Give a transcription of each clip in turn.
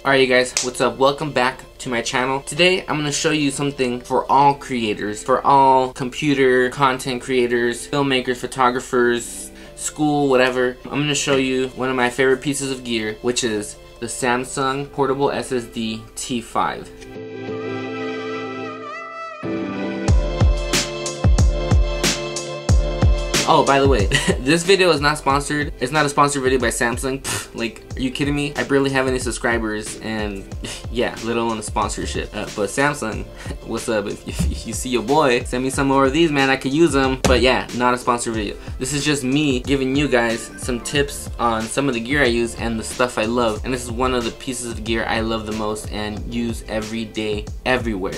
Alright you guys, what's up? Welcome back to my channel. Today I'm going to show you something for all creators, for all computer content creators, filmmakers, photographers, school, whatever. I'm going to show you one of my favorite pieces of gear, which is the Samsung Portable SSD T5. Oh, by the way, this video is not sponsored. It's not a sponsored video by Samsung. Pfft, like, are you kidding me? I barely have any subscribers, and yeah, let alone a sponsorship. But Samsung, what's up? If you see your boy, send me some more of these, man. I could use them. But yeah, not a sponsored video. This is just me giving you guys some tips on some of the gear I use and the stuff I love. And this is one of the pieces of gear I love the most and use every day, everywhere.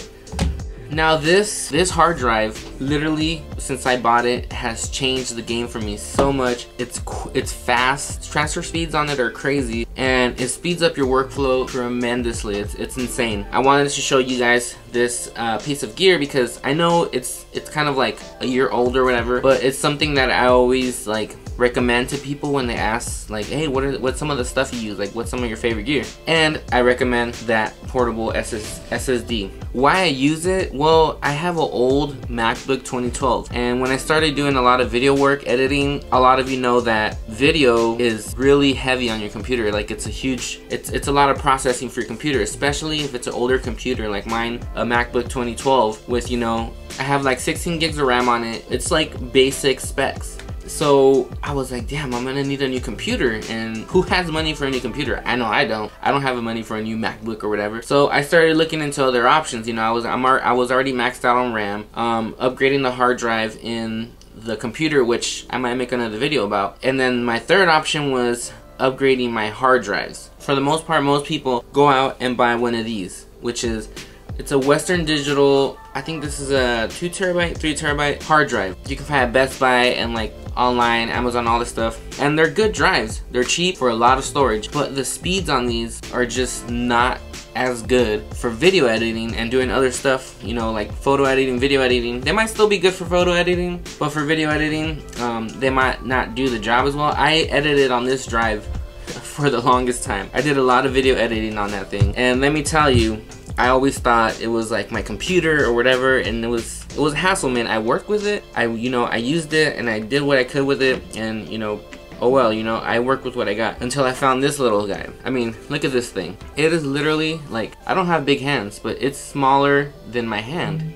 Now this hard drive, literally since I bought it, has changed the game for me so much. It's fast. Transfer speeds on it are crazy, and it speeds up your workflow tremendously. It's insane. I wanted to show you guys this piece of gear because I know it's kind of like a year old or whatever, but it's something that I always like recommend to people when they ask, like, hey, what's some of the stuff you use, like what's some of your favorite gear, and I recommend that portable SSD. Why I use it? Well, I have an old MacBook 2012, and when I started doing a lot of video work, editing, a lot of you know that video is really heavy on your computer. Like, it's a lot of processing for your computer, especially if it's an older computer like mine, a MacBook 2012 with, you know, I have like 16 gigs of RAM on it. It's like basic specs. So I was like, damn, I'm gonna need a new computer, and who has money for a new computer? I know I don't. I don't have the money for a new MacBook or whatever. So I started looking into other options. You know, I was already maxed out on RAM. Upgrading the hard drive in the computer, which I might make another video about. And then my third option was upgrading my hard drives. For the most part, most people go out and buy one of these, which is, it's a Western Digital, I think this is a 2 terabyte, 3 terabyte hard drive. You can find at Best Buy and like online, Amazon, all this stuff. And they're good drives. They're cheap for a lot of storage, but the speeds on these are just not as good for video editing and doing other stuff, you know, like photo editing, video editing. They might still be good for photo editing, but for video editing, they might not do the job as well. I edited on this drive for the longest time. I did a lot of video editing on that thing, and let me tell you, I always thought it was like my computer or whatever, and it was a hassle, man. I worked with it, I used it, and I did what I could with it, and you know, oh well, you know, I worked with what I got until I found this little guy. I mean, look at this thing. It is literally like, I don't have big hands, but it's smaller than my hand.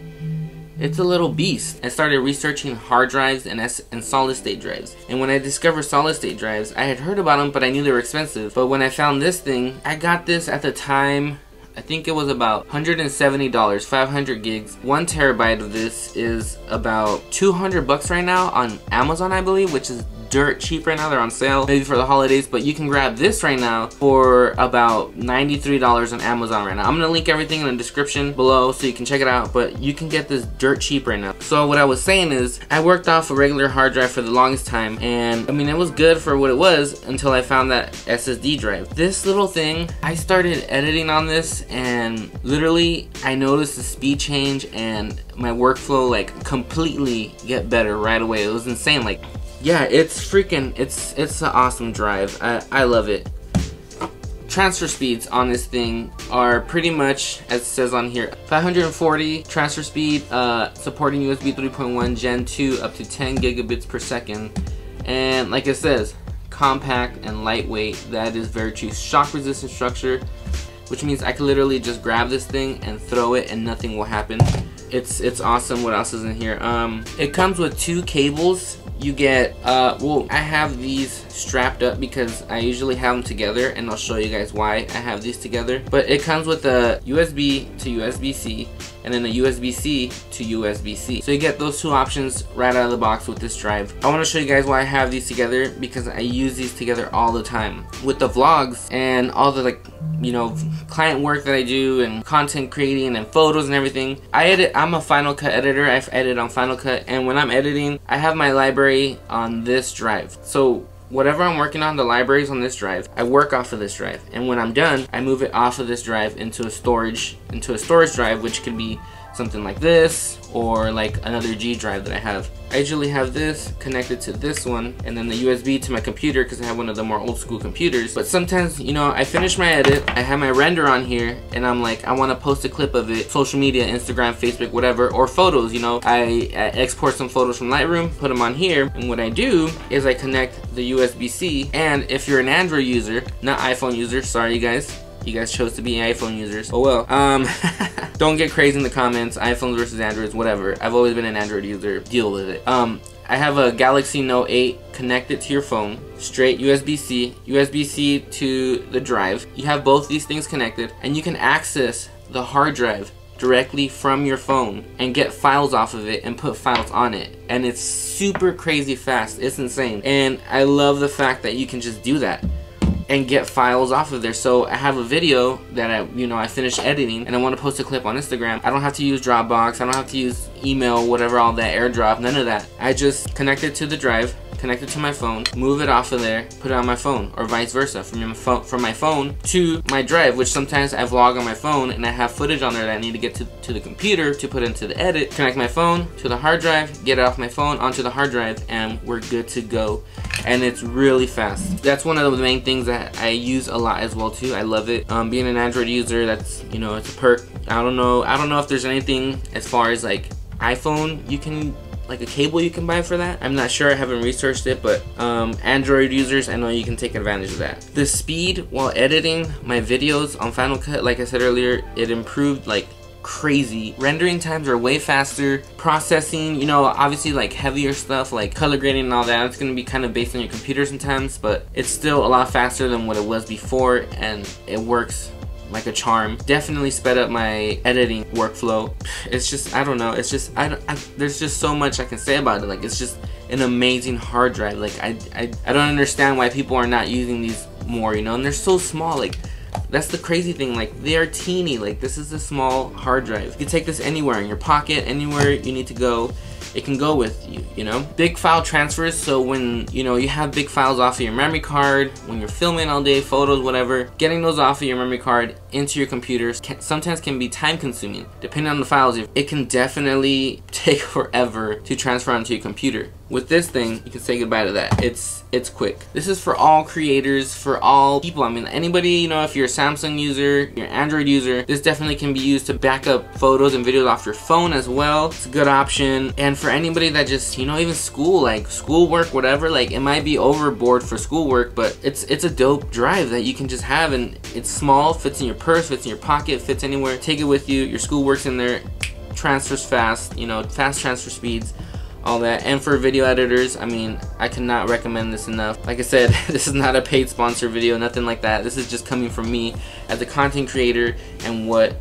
It's a little beast. I started researching hard drives and solid state drives. And when I discovered solid state drives, I had heard about them, but I knew they were expensive. But when I found this thing, I got this at the time, I think it was about $170, 500 gigs. 1 terabyte of this is about 200 bucks right now on Amazon, I believe, which is dirt cheap right now. They're on sale, maybe for the holidays, but you can grab this right now for about $93 on Amazon right now. I'm gonna link everything in the description below so you can check it out, but you can get this dirt cheap right now. So what I was saying is, I worked off a regular hard drive for the longest time, and I mean, it was good for what it was until I found that SSD drive. This little thing, I started editing on this, and literally I noticed the speed change and my workflow like completely get better right away. It was insane. Like, yeah, it's an awesome drive. I love it. Transfer speeds on this thing are pretty much, as it says on here, 540 transfer speed, supporting USB 3.1 Gen 2 up to 10 gigabits per second. And like it says, compact and lightweight. That is very true. Shock resistant structure, which means I can literally just grab this thing and throw it and nothing will happen. It's awesome. What else is in here? It comes with 2 cables. You get, well, I have these strapped up because I usually have them together, and I'll show you guys why I have these together. But it comes with a USB to USB-C and then a USB-C to USB-C. So you get those 2 options right out of the box with this drive. I want to show you guys why I have these together, because I use these together all the time. With the vlogs and all the, like, you know, client work that I do and content creating and photos and everything, I'm a Final Cut editor. I edit on Final Cut, and when I'm editing, I have my library on this drive. So whatever I'm working on, the libraries on this drive, I work off of this drive, and when I'm done, I move it off of this drive into a storage drive, which can be something like this, or like another G drive that I have. I usually have this connected to this one, and then the USB to my computer because I have one of the more old school computers. But sometimes, you know, I finish my edit, I have my render on here, and I'm like, I want to post a clip of it, social media, Instagram, Facebook, whatever, or photos, you know. I export some photos from Lightroom, put them on here, and what I do is I connect the USB-C, and if you're an Android user, not iPhone user, sorry you guys chose to be iPhone users, oh well. Don't get crazy in the comments, iPhones versus Androids, whatever. I've always been an Android user, deal with it. I have a Galaxy Note 8 connected to your phone, straight USB-C, USB-C to the drive. You have both these things connected, and you can access the hard drive directly from your phone and get files off of it and put files on it, and it's super crazy fast. It's insane, and I love the fact that you can just do that and get files off of there. So I have a video that I finished editing and I want to post a clip on Instagram. I don't have to use Dropbox, I don't have to use email, whatever, all that, AirDrop, none of that. I just connect it to the drive, connect it to my phone, move it off of there, put it on my phone, or vice versa, from my phone to my drive, which sometimes I vlog on my phone and I have footage on there that I need to get to the computer to put into the edit. Connect my phone to the hard drive, get it off my phone onto the hard drive, and we're good to go. And it's really fast. That's one of the main things that I use a lot as well too. I love it. Being an Android user, that's, you know, it's a perk. I don't know if there's anything as far as like iPhone you can, like a cable you can buy for that. I'm not sure, I haven't researched it, but Android users, I know you can take advantage of that. The speed while editing my videos on Final Cut, like I said earlier, it improved like crazy. Rendering times are way faster. Processing, you know, obviously like heavier stuff like color grading and all that, it's gonna be kind of based on your computer sometimes, but it's still a lot faster than what it was before, and it works like a charm. Definitely sped up my editing workflow. It's just, I don't know, it's just, there's just so much I can say about it. Like, it's just an amazing hard drive. Like, I don't understand why people are not using these more, you know, and they're so small. Like, that's the crazy thing, like they are teeny. Like, this is a small hard drive. You can take this anywhere, in your pocket, anywhere you need to go, it can go with you, you know. Big file transfers, so when, you know, you have big files off of your memory card, when you're filming all day, photos, whatever, getting those off of your memory card into your computers sometimes can be time consuming. Depending on the files, it can definitely take forever to transfer onto your computer. With this thing, you can say goodbye to that. It's quick. This is for all creators, for all people. I mean, anybody, you know, if you're a Samsung user, you're an Android user, this definitely can be used to back up photos and videos off your phone as well. It's a good option. And for anybody that just, you know, even school, like schoolwork, whatever, like it might be overboard for schoolwork, but it's a dope drive that you can just have, and it's small, fits in your purse, fits in your pocket, fits anywhere. Take it with you, your schoolwork's in there, transfers fast, you know, fast transfer speeds, all that. And for video editors, I mean, I cannot recommend this enough. Like I said, this is not a paid sponsor video, nothing like that. This is just coming from me as a content creator and what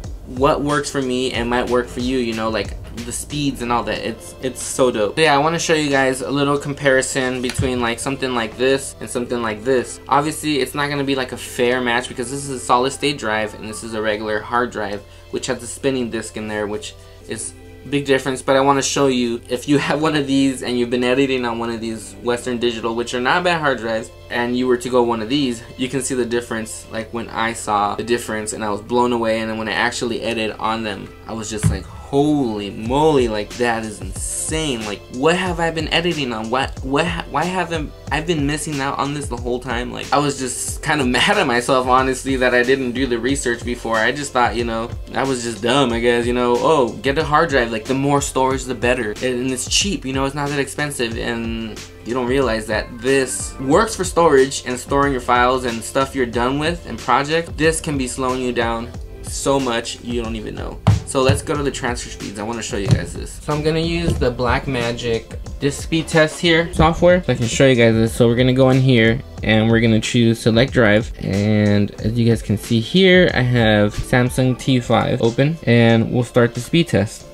works for me and might work for you, you know, like the speeds and all that. It's so dope. So yeah, I want to show you guys a little comparison between like something like this and something like this. Obviously, it's not going to be like a fair match because this is a solid state drive and this is a regular hard drive, which has a spinning disc in there, which is big difference. But I want to show you, if you have one of these and you've been editing on one of these Western Digital, which are not bad hard drives, and you were to go one of these, you can see the difference. Like when I saw the difference and I was blown away, and then when I actually edited on them, I was just like, holy moly, like that is insane. Like, what have I been editing on? Why haven't I been missing out on this the whole time? Like, I was just kind of mad at myself, honestly, that I didn't do the research before. I just thought, you know, I was just dumb, I guess, you know. Oh, get a hard drive, like the more storage the better, and it's cheap, you know, it's not that expensive. And you don't realize that this works for storage and storing your files and stuff you're done with and project. This can be slowing you down so much you don't even know. So let's go to the transfer speeds. I want to show you guys this. So I'm gonna use the Blackmagic disk speed test here software, so I can show you guys this. So we're gonna go in here and we're gonna choose select drive, and as you guys can see here, I have Samsung T5 open, and we'll start the speed test.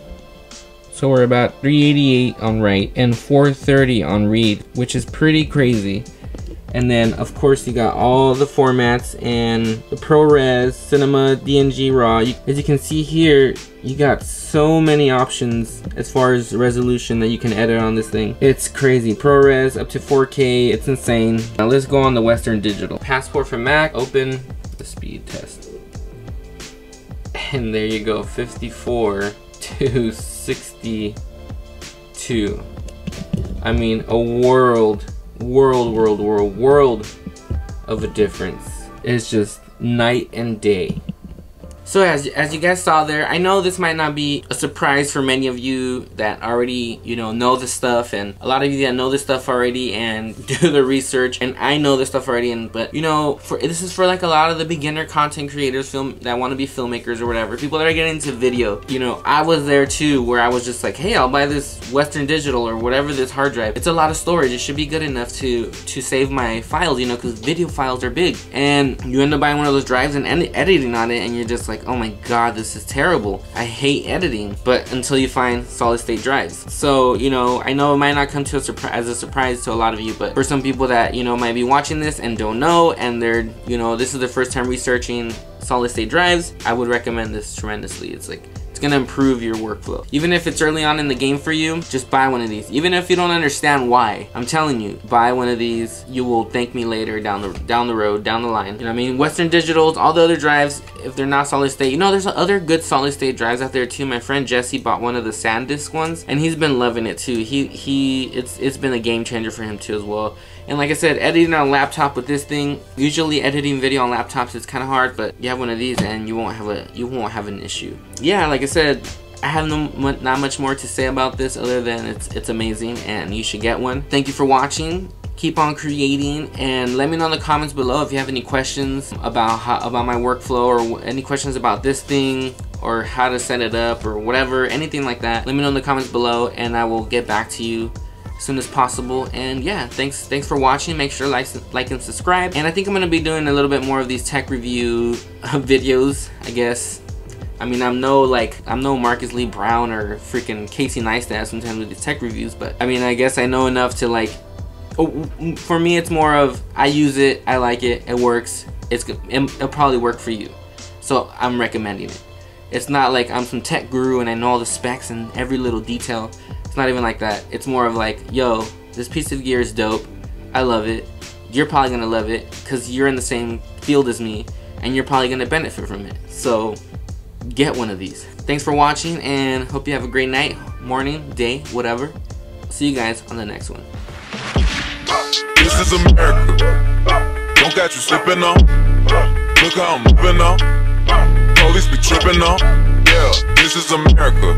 So we're about 388 on write and 430 on read, which is pretty crazy. And then of course you got all the formats and the ProRes, Cinema, DNG, RAW. As you can see here, you got so many options as far as resolution that you can edit on this thing. It's crazy. ProRes up to 4K, it's insane. Now let's go on the Western Digital. Passport for Mac, open the speed test. And there you go, 54. to 62. I mean, a world of a difference. It's just night and day. So as you guys saw there, I know this might not be a surprise for many of you that already, you know this stuff, and a lot of you that know this stuff already and do the research, and I know this stuff already, but you know, this is for like a lot of the beginner content creators that want to be filmmakers or whatever, people that are getting into video. You know, I was there too, where I was just like, hey, I'll buy this Western Digital or whatever, this hard drive. It's a lot of storage. It should be good enough to save my files, you know, because video files are big. And you end up buying one of those drives and editing on it, and you're just like, oh my god, this is terrible. I hate editing. But until you find solid state drives. So, you know, I know it might not come to as a surprise to a lot of you, but for some people that, you know, might be watching this and don't know, and they're, you know, this is their first time researching solid state drives, I would recommend this tremendously. It's like, it's gonna improve your workflow. Even if it's early on in the game for you, just buy one of these. Even if you don't understand why, I'm telling you, buy one of these. You will thank me later down the road, down the line. You know what I mean? Western Digitals, all the other drives, if they're not solid state, you know, there's other good solid state drives out there too. My friend Jesse bought one of the SanDisk ones, and he's been loving it too. It's been a game changer for him too as well. And like I said, editing on a laptop with this thing, usually editing video on laptops is kind of hard, but you have one of these and you won't have an issue. Yeah, like I said, I have not much more to say about this other than it's amazing and you should get one. Thank you for watching. Keep on creating, and let me know in the comments below if you have any questions about my workflow, or any questions about this thing, or how to set it up, or whatever, anything like that. Let me know in the comments below and I will get back to you as soon as possible. And yeah, thanks for watching. Make sure to like and subscribe, and I think I'm gonna be doing a little bit more of these tech review videos, I guess. I mean, I'm no Marcus Lee Brown or freaking Casey Neistat sometimes with these tech reviews, but I mean, I guess I know enough to like, for me it's more of, I use it, I like it, it works, it'll probably work for you, so I'm recommending it. It's not like I'm some tech guru and I know all the specs and every little detail. It's not even like that. It's more of like, yo, this piece of gear is dope, I love it, you're probably gonna love it because you're in the same field as me and you're probably gonna benefit from it. So get one of these. Thanks for watching, and hope you have a great night, morning, day, whatever. See you guys on the next one. This is America. Don't catch you slipping on. Look how I'm moving on. Police be tripping on. Yeah, this is America.